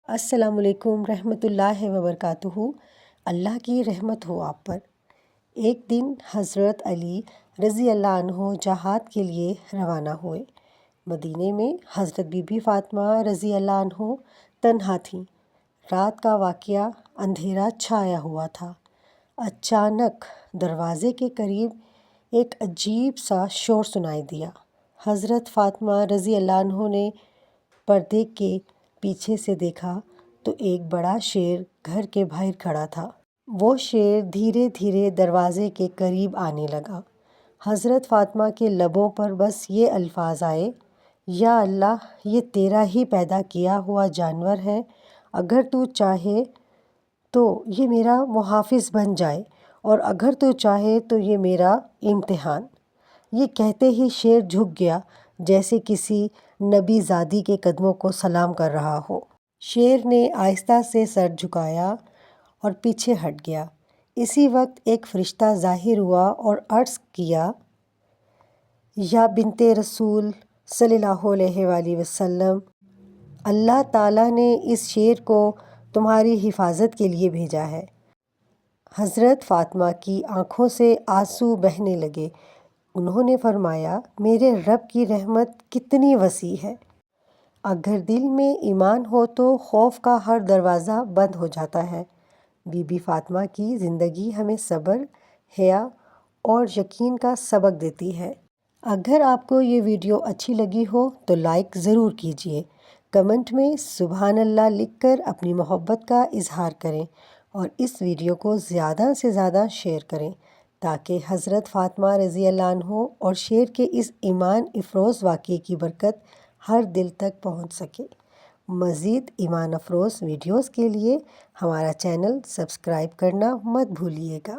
السلام علیکم رحمۃ اللہ وبرکاتہ۔ اللہ کی رحمت ہو آپ پر۔ ایک دن حضرت علی رضی اللہ عنہ جہاد کے لیے روانہ ہوئے۔ مدینے میں حضرت بی بی فاطمہ رضی اللہ عنہ تنہا تھیں۔ رات کا واقعہ، اندھیرا چھایا ہوا تھا۔ اچانک دروازے کے قریب ایک عجیب سا شور سنائی دیا۔ حضرت فاطمہ رضی اللہ عنہ نے پردے کے پیچھے سے دیکھا تو ایک بڑا شیر گھر کے باہر کھڑا تھا۔ وہ شیر دھیرے دھیرے دروازے کے قریب آنے لگا۔ حضرت فاطمہ کے لبوں پر بس یہ الفاظ آئے، یا اللہ، یہ تیرا ہی پیدا کیا ہوا جانور ہے، اگر تو چاہے تو یہ میرا محافظ بن جائے اور اگر تو چاہے تو یہ میرا امتحان۔ یہ کہتے ہی شیر جھک گیا، جیسے کسی نبی زادی کے قدموں کو سلام کر رہا ہو۔ شیر نے آہستہ سے سر جھکایا اور پیچھے ہٹ گیا۔ اسی وقت ایک فرشتہ ظاہر ہوا اور عرض کیا، یا بنت رسول صلی اللہ علیہ وآلہ وسلم، اللہ تعالیٰ نے اس شیر کو تمہاری حفاظت کے لیے بھیجا ہے۔ حضرت فاطمہ کی آنکھوں سے آنسو بہنے لگے۔ انہوں نے فرمایا، میرے رب کی رحمت کتنی وسیع ہے۔ اگر دل میں ایمان ہو تو خوف کا ہر دروازہ بند ہو جاتا ہے۔ بی بی فاطمہ کی زندگی ہمیں صبر، حیا اور یقین کا سبق دیتی ہے۔ اگر آپ کو یہ ویڈیو اچھی لگی ہو تو لائک ضرور کیجیے۔ کمنٹ میں سبحان اللہ لکھ کر اپنی محبت کا اظہار کریں اور اس ویڈیو کو زیادہ سے زیادہ شیئر کریں تاکہ حضرت فاطمہ رضی اللہ عنہ اور شیر کے اس ایمان افروز واقعے کی برکت ہر دل تک پہنچ سکے۔ مزید ایمان افروز ویڈیوز کے لیے ہمارا چینل سبسکرائب کرنا مت بھولیے گا۔